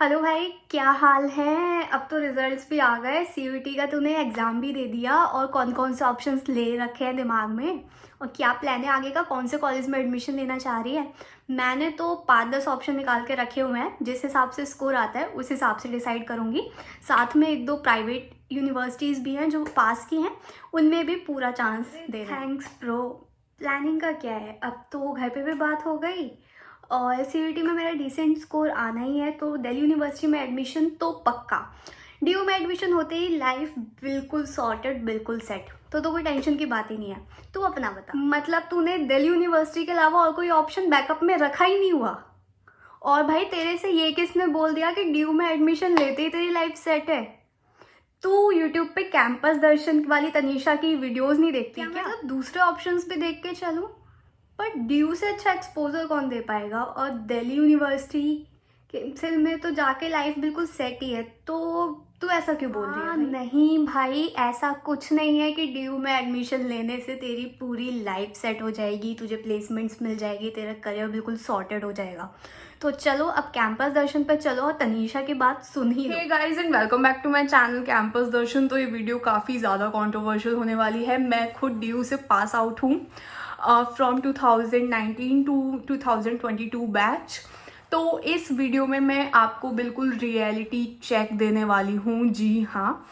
Hello भाई, क्या हाल है। अब तो रिजल्ट्स भी आ गए। सीयूईटी का तूने एग्ज़ाम भी दे दिया और कौन कौन से ऑप्शंस ले रखे हैं दिमाग में और क्या प्लान है आगे का, कौन से कॉलेज में एडमिशन लेना चाह रही है। मैंने तो 5-10 ऑप्शन निकाल के रखे हुए हैं, जिस हिसाब से स्कोर आता है उस हिसाब से डिसाइड करूँगी। साथ में 1-2 प्राइवेट यूनिवर्सिटीज़ भी हैं जो पास की हैं, उनमें भी पूरा चांस दे रहे हैं। Thanks bro. प्लानिंग का क्या है, अब तो घर पे भी बात हो गई और सीयूईटी में मेरा डिसेंट स्कोर आना ही है, तो दिल्ली यूनिवर्सिटी में एडमिशन तो पक्का। डीयू में एडमिशन होते ही लाइफ बिल्कुल सॉर्टेड, बिल्कुल सेट, तो कोई टेंशन की बात ही नहीं है। तू अपना बता, मतलब तूने दिल्ली यूनिवर्सिटी के अलावा और कोई ऑप्शन बैकअप में रखा ही नहीं हुआ। और भाई तेरे से ये किसने बोल दिया कि डीयू में एडमिशन लेते ही तेरी लाइफ सेट है। तू यूट्यूब पे कैंपस दर्शन वाली तनीषा की वीडियोस नहीं देखती क्या? मतलब दूसरे ऑप्शंस भी देख के चलूं, पर ड्यू से अच्छा एक्सपोजर कौन दे पाएगा। और दिल्ली यूनिवर्सिटी के में तो जाके लाइफ बिल्कुल सेट ही है, तो तू ऐसा क्यों बोल रही है? नहीं भाई, ऐसा कुछ नहीं है कि ड्यू में एडमिशन लेने से तेरी पूरी लाइफ सेट हो जाएगी, तुझे प्लेसमेंट्स मिल जाएगी, तेरा करियर बिल्कुल सॉर्टेड हो जाएगा। तो चलो अब कैंपस दर्शन पे चलो और तनीषा की बात सुन ही लो। Hey guys and welcome back to my channel campus Darshan. तो ये वीडियो काफ़ी ज़्यादा कंट्रोवर्शियल होने वाली है। मैं खुद ड्यू से पास आउट हूँ फ्रॉम 2019 टू 2022 बैच। तो इस वीडियो में मैं आपको बिल्कुल रियलिटी चेक देने वाली हूँ। जी हाँ,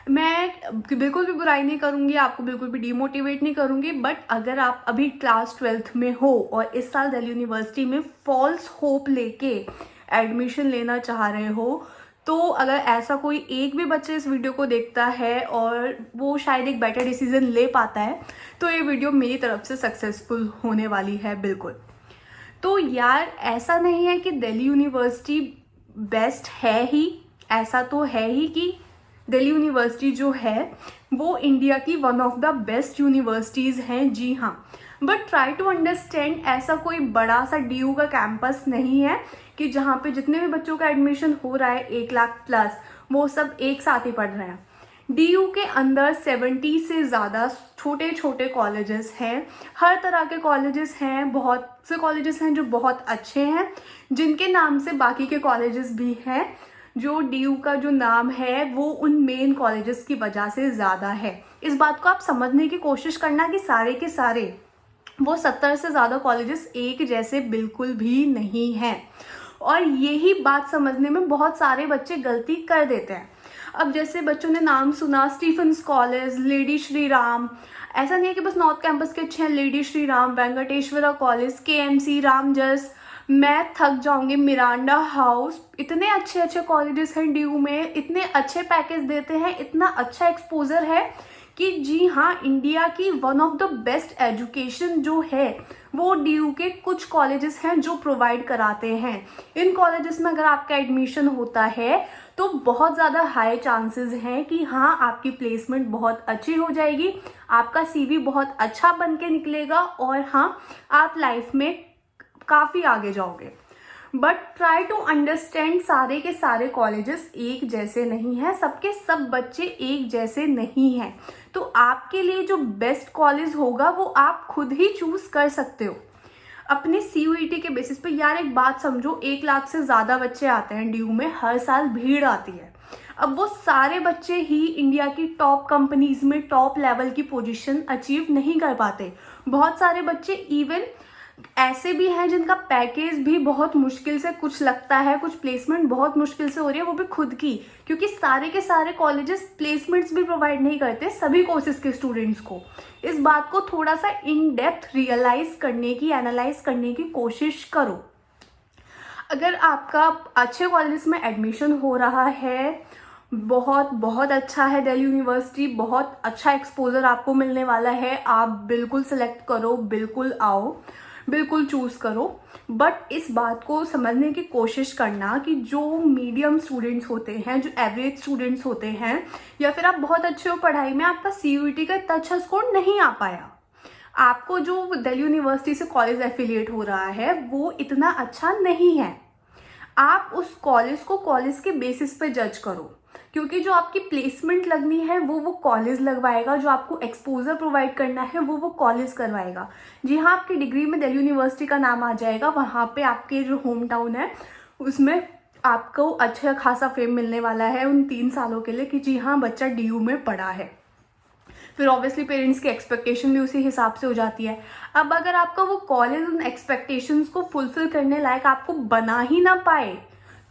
मैं बिल्कुल भी बुराई नहीं करूँगी, आपको बिल्कुल भी डीमोटिवेट नहीं करूँगी। बट अगर आप अभी क्लास 12th में हो और इस साल दिल्ली यूनिवर्सिटी में फॉल्स होप लेके एडमिशन लेना चाह रहे हो, तो अगर ऐसा कोई एक भी बच्चा इस वीडियो को देखता है और वो शायद एक बेटर डिसीजन ले पाता है, तो ये वीडियो मेरी तरफ से सक्सेसफुल होने वाली है बिल्कुल। तो यार, ऐसा नहीं है कि दिल्ली यूनिवर्सिटी बेस्ट है ही, ऐसा तो है ही कि दिल्ली यूनिवर्सिटी जो है वो इंडिया की one of the best universities हैं। जी हाँ, बट ट्राई टू अंडरस्टैंड, ऐसा कोई बड़ा सा डीयू का कैंपस नहीं है कि जहाँ पे जितने भी बच्चों का एडमिशन हो रहा है 1 लाख प्लस, वो सब एक साथ ही पढ़ रहे हैं। डीयू के अंदर 70 से ज़्यादा छोटे छोटे कॉलेजेस हैं, हर तरह के कॉलेजेस हैं। बहुत से कॉलेजेस हैं जो बहुत अच्छे हैं, जिनके नाम से बाकी के कॉलेजेस भी हैं। जो डीयू का जो नाम है वो उन मेन कॉलेजेस की वजह से ज़्यादा है। इस बात को आप समझने की कोशिश करना कि सारे के सारे वो 70 से ज़्यादा कॉलेजेस एक जैसे बिल्कुल भी नहीं हैं। और यही बात समझने में बहुत सारे बच्चे गलती कर देते हैं। अब जैसे बच्चों ने नाम सुना Stephen's College, Lady Shri Ram, ऐसा नहीं है कि बस नॉर्थ कैंपस के अच्छे हैं। Lady Shri Ram, Venkateswara College, KMC, Ramjas, मैं थक जाऊंगी, मिरांडा हाउस, इतने अच्छे अच्छे कॉलेजेस हैं डीयू में, इतने अच्छे पैकेज देते हैं, इतना अच्छा एक्सपोजर है कि जी हाँ, इंडिया की one of the best education जो है वो डीयू के कुछ कॉलेजेस हैं जो प्रोवाइड कराते हैं। इन कॉलेजेस में अगर आपका एडमिशन होता है तो बहुत ज़्यादा हाई चांसेस हैं कि हाँ, आपकी प्लेसमेंट बहुत अच्छी हो जाएगी, आपका सीवी बहुत अच्छा बन के निकलेगा और हाँ, आप लाइफ में काफ़ी आगे जाओगे। बट ट्राई टू अंडरस्टैंड, सारे के सारे कॉलेजेस एक जैसे नहीं हैं, सबके सब बच्चे एक जैसे नहीं हैं। तो आपके लिए जो बेस्ट कॉलेज होगा वो आप खुद ही चूज कर सकते हो अपने सीयूईटी के बेसिस पे। यार एक बात समझो, 1 लाख से ज़्यादा बच्चे आते हैं डीयू में, हर साल भीड़ आती है। अब वो सारे बच्चे ही इंडिया की टॉप कंपनीज में टॉप लेवल की पोजीशन अचीव नहीं कर पाते। बहुत सारे बच्चे इवन ऐसे भी हैं जिनका पैकेज भी बहुत मुश्किल से कुछ लगता है, कुछ प्लेसमेंट बहुत मुश्किल से हो रही है, वो भी खुद की, क्योंकि सारे के सारे कॉलेजेस प्लेसमेंट्स भी प्रोवाइड नहीं करते सभी कोर्सेज के स्टूडेंट्स को। इस बात को थोड़ा सा इन डेप्थ रियलाइज करने की, एनालाइज करने की कोशिश करो। अगर आपका अच्छे कॉलेज में एडमिशन हो रहा है, बहुत बहुत अच्छा है दिल्ली यूनिवर्सिटी, बहुत अच्छा एक्सपोजर आपको मिलने वाला है, आप बिल्कुल सेलेक्ट करो, बिल्कुल आओ, बिल्कुल चूज करो। बट इस बात को समझने की कोशिश करना कि जो मीडियम स्टूडेंट्स होते हैं, जो एवरेज स्टूडेंट्स होते हैं, या फिर आप बहुत अच्छे हो पढ़ाई में, आपका सीयूईटी का इतना अच्छा स्कोर नहीं आ पाया, आपको जो दिल्ली यूनिवर्सिटी से कॉलेज एफिलिएट हो रहा है वो इतना अच्छा नहीं है, आप उस कॉलेज को कॉलेज के बेसिस पे जज करो। क्योंकि जो आपकी प्लेसमेंट लगनी है वो कॉलेज लगवाएगा, जो आपको एक्सपोजर प्रोवाइड करना है वो कॉलेज करवाएगा। जी हाँ, आपकी डिग्री में दिल्ली यूनिवर्सिटी का नाम आ जाएगा, वहाँ पे आपके जो होम टाउन है उसमें आपको अच्छा खासा फेम मिलने वाला है उन 3 सालों के लिए कि जी हाँ बच्चा DU में पढ़ा है। फिर ऑब्वियसली पेरेंट्स की एक्सपेक्टेशन भी उसी हिसाब से हो जाती है। अब अगर आपका वो कॉलेज उन एक्सपेक्टेशंस को फुलफिल करने लायक आपको बना ही ना पाए,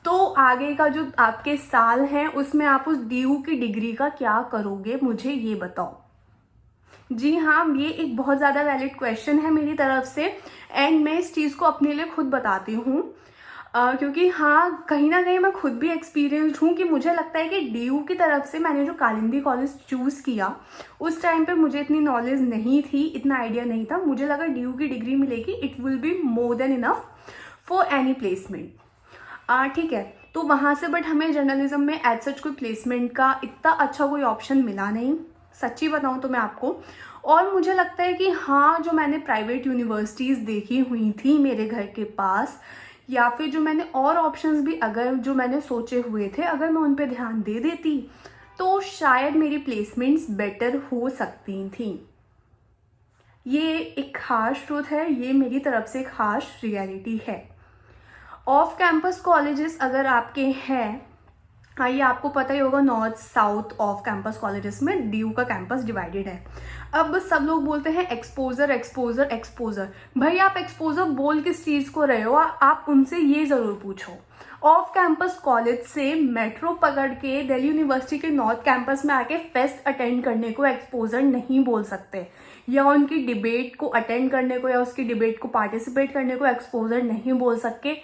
तो आगे का जो आपके साल हैं उसमें आप उस DU की डिग्री का क्या करोगे, मुझे ये बताओ। जी हाँ, ये एक बहुत ज़्यादा वैलिड क्वेश्चन है मेरी तरफ से, एंड मैं इस चीज़ को अपने लिए खुद बताती हूँ क्योंकि हाँ कहीं ना कहीं मैं खुद भी एक्सपीरियंस्ड हूँ कि मुझे लगता है कि DU की तरफ से मैंने जो कालिंदी कॉलेज चूज़ किया उस टाइम पे मुझे इतनी नॉलेज नहीं थी, इतना आइडिया नहीं था। मुझे लगा DU की डिग्री मिलेगी, it will be more than enough for any placement. ठीक है, तो वहाँ से बट हमें जर्नलिज्म में एज सच कोई प्लेसमेंट का इतना अच्छा कोई ऑप्शन मिला नहीं, सच्ची बताऊँ तो मैं आपको। और मुझे लगता है कि हाँ, जो मैंने प्राइवेट यूनिवर्सिटीज़ देखी हुई थी मेरे घर के पास, या फिर जो मैंने और ऑप्शंस भी अगर जो मैंने सोचे हुए थे अगर मैं उन पे ध्यान दे देती तो शायद मेरी प्लेसमेंट्स बेटर हो सकती थी। ये एक हार्श ट्रूथ है, ये मेरी तरफ से एक हार्श रियलिटी है। ऑफ कैंपस कॉलेजेस अगर आपके हैं, ये आपको पता ही होगा, north south off campus colleges में DU का कैंपस डिवाइडेड है। अब सब लोग बोलते हैं एक्सपोजर एक्सपोजर एक्सपोजर। भाई आप एक्सपोजर बोल किस चीज़ को रहे हो, आप उनसे ये ज़रूर पूछो। ऑफ कैंपस कॉलेज से मेट्रो पकड़ के दिल्ली यूनिवर्सिटी के नॉर्थ कैंपस में आके फेस्ट अटेंड करने को एक्सपोजर नहीं बोल सकते, या उनकी डिबेट को अटेंड करने को या उसकी डिबेट को पार्टिसिपेट करने को एक्सपोजर नहीं बोल सके।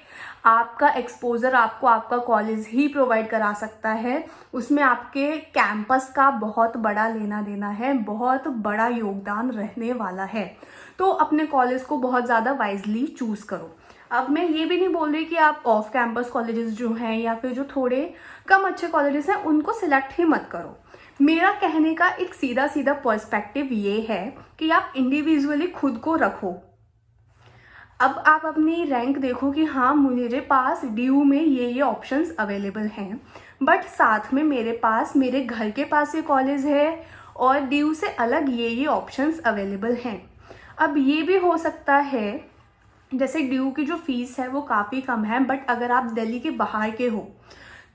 आपका एक्सपोजर आपको आपका कॉलेज ही प्रोवाइड करा सकता है, उसमें आपके कैंपस का बहुत बड़ा लेना देना है, बहुत बड़ा योगदान रहने वाला है। तो अपने कॉलेज को बहुत ज़्यादा वाइजली चूज़ करो। अब मैं ये भी नहीं बोल रही कि आप ऑफ कैंपस कॉलेजेस जो हैं या फिर जो थोड़े कम अच्छे कॉलेजेस हैं उनको सिलेक्ट ही मत करो। मेरा कहने का एक सीधा सीधा पर्सपेक्टिव ये है कि आप इंडिविजुअली खुद को रखो। अब आप अपनी रैंक देखो कि हाँ मेरे पास DU में ये ऑप्शंस अवेलेबल हैं, बट साथ में मेरे पास मेरे घर के पास ये कॉलेज है और DU से अलग ये ऑप्शंस अवेलेबल हैं। अब ये भी हो सकता है जैसे DU की जो फीस है वो काफ़ी कम है, बट अगर आप दिल्ली के बाहर के हो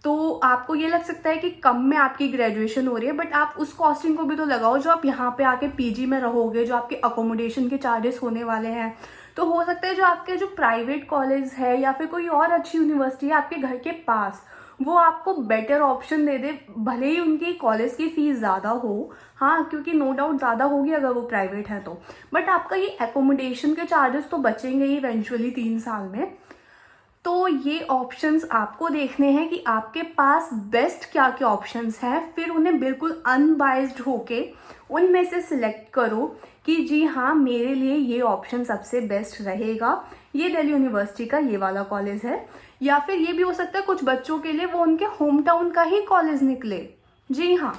तो आपको ये लग सकता है कि कम में आपकी ग्रेजुएशन हो रही है, बट आप उस कॉस्टिंग को भी तो लगाओ जो आप यहाँ पे आके PG में रहोगे, जो आपके अकोमोडेशन के चार्जेस होने वाले हैं। तो हो सकता है जो आपके जो प्राइवेट कॉलेज है या फिर कोई और अच्छी यूनिवर्सिटी है आपके घर के पास, वो आपको बेटर ऑप्शन दे दे, भले ही उनकी कॉलेज की फ़ीस ज़्यादा हो, हाँ क्योंकि नो डाउट ज़्यादा होगी अगर वो प्राइवेट है तो, बट आपका ये एकोमोडेशन के चार्जेस तो बचेंगे ही इवेंचुअली 3 साल में। तो ये ऑप्शंस आपको देखने हैं कि आपके पास बेस्ट क्या क्या ऑप्शंस हैं, फिर उन्हें बिल्कुल अनबाइज्ड होके उनमें से सिलेक्ट करो कि जी हाँ मेरे लिए ये ऑप्शन सबसे बेस्ट रहेगा, ये दिल्ली यूनिवर्सिटी का ये वाला कॉलेज है। या फिर ये भी हो सकता है कुछ बच्चों के लिए वो उनके होम टाउन का ही कॉलेज निकले, जी हाँ,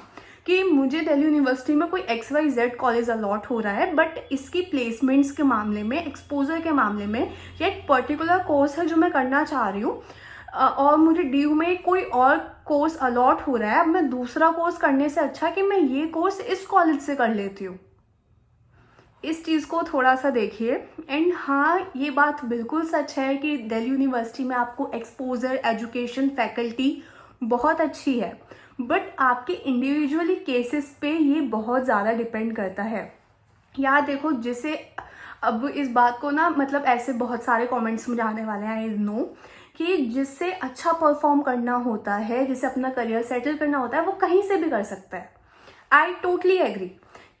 कि मुझे दिल्ली यूनिवर्सिटी में कोई XYZ कॉलेज अलॉट हो रहा है, बट इसकी प्लेसमेंट्स के मामले में, एक्सपोजर के मामले में, या एक पर्टिकुलर कोर्स है जो मैं करना चाह रही हूँ और मुझे DU में कोई और कोर्स अलॉट हो रहा है, अब मैं दूसरा कोर्स करने से अच्छा कि मैं ये कोर्स इस कॉलेज से कर लेती हूँ। इस चीज़ को थोड़ा सा देखिए। एंड हाँ ये बात बिल्कुल सच है कि दिल्ली यूनिवर्सिटी में आपको एक्सपोजर, एजुकेशन, फैकल्टी बहुत अच्छी है, बट आपके इंडिविजुअली केसेस पे ये बहुत ज़्यादा डिपेंड करता है। यार देखो, जिसे अब इस बात को ना मतलब ऐसे बहुत सारे कमेंट्स मुझे आने वाले हैं, आई नो, कि जिससे अच्छा परफॉर्म करना होता है, जिसे अपना करियर सेटल करना होता है, वो कहीं से भी कर सकता है। आई टोटली एग्री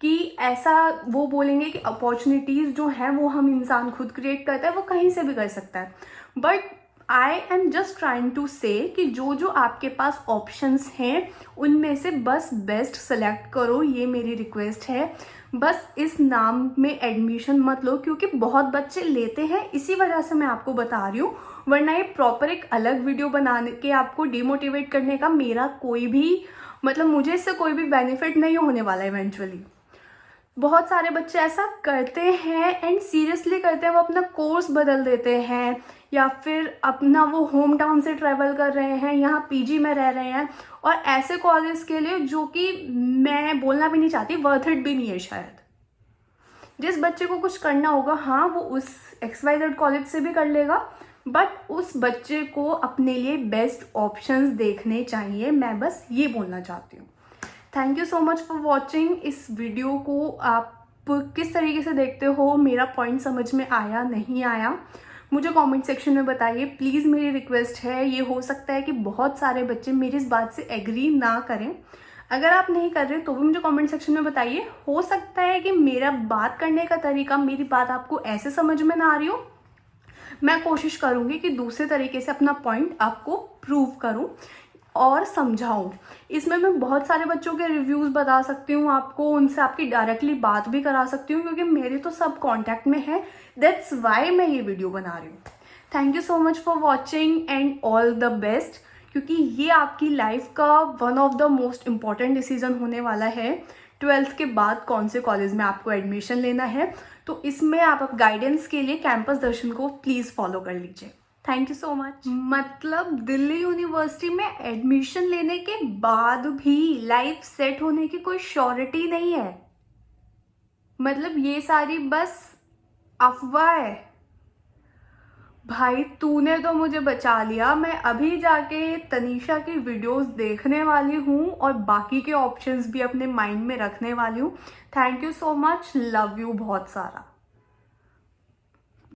कि ऐसा वो बोलेंगे कि अपॉर्चुनिटीज़ जो हैं वो हम इंसान खुद क्रिएट करता है, वो कहीं से भी कर सकता है, but I am just trying to say कि जो जो आपके पास ऑप्शंस हैं उनमें से बस बेस्ट सेलेक्ट करो, ये मेरी रिक्वेस्ट है। बस इस नाम में एडमिशन मत लो, क्योंकि बहुत बच्चे लेते हैं, इसी वजह से मैं आपको बता रही हूँ, वरना ये प्रॉपर एक अलग वीडियो बनाने के आपको डिमोटिवेट करने का मेरा कोई भी मतलब, मुझे इससे कोई भी बेनिफिट नहीं होने वाला इवेंचुअली। बहुत सारे बच्चे ऐसा करते हैं एंड सीरियसली करते हैं, वो अपना कोर्स बदल देते हैं या फिर अपना वो होम टाउन से ट्रैवल कर रहे हैं, यहाँ PG में रह रहे हैं, और ऐसे कॉलेज के लिए जो कि मैं बोलना भी नहीं चाहती, वर्थ इट भी नहीं है शायद। जिस बच्चे को कुछ करना होगा, हाँ वो उस XYZ कॉलेज से भी कर लेगा, बट उस बच्चे को अपने लिए बेस्ट ऑप्शंस देखने चाहिए। मैं बस ये बोलना चाहती हूँ। Thank you so much for watching. इस वीडियो को आप किस तरीके से देखते हो, मेरा पॉइंट समझ में आया नहीं आया, मुझे कमेंट सेक्शन में बताइए प्लीज़। मेरी रिक्वेस्ट है, ये हो सकता है कि बहुत सारे बच्चे मेरी इस बात से एग्री ना करें। अगर आप नहीं कर रहे तो भी मुझे कमेंट सेक्शन में बताइए। हो सकता है कि मेरा बात करने का तरीका, मेरी बात आपको ऐसे समझ में ना आ रही हो। मैं कोशिश करूँगी कि दूसरे तरीके से अपना पॉइंट आपको प्रूव करूँ और समझाऊँ। इसमें मैं बहुत सारे बच्चों के रिव्यूज़ बता सकती हूँ आपको, उनसे आपकी डायरेक्टली बात भी करा सकती हूँ, क्योंकि मेरे तो सब कॉन्टैक्ट में है। दैट्स वाई मैं ये वीडियो बना रही हूँ। Thank you so much for watching and all the best, क्योंकि ये आपकी लाइफ का one of the most important decision होने वाला है। 12th के बाद कौन से कॉलेज में आपको एडमिशन लेना है, तो इसमें आप गाइडेंस के लिए कैंपस दर्शन को प्लीज़ फॉलो कर लीजिए। Thank you so much. मतलब दिल्ली यूनिवर्सिटी में एडमिशन लेने के बाद भी लाइफ सेट होने की कोई श्योरिटी नहीं है। मतलब ये सारी बस अफवाह है। भाई तूने तो मुझे बचा लिया। मैं अभी जाके तनीषा की वीडियोस देखने वाली हूँ और बाकी के ऑप्शंस भी अपने माइंड में रखने वाली हूँ। Thank you so much, love you बहुत सारा।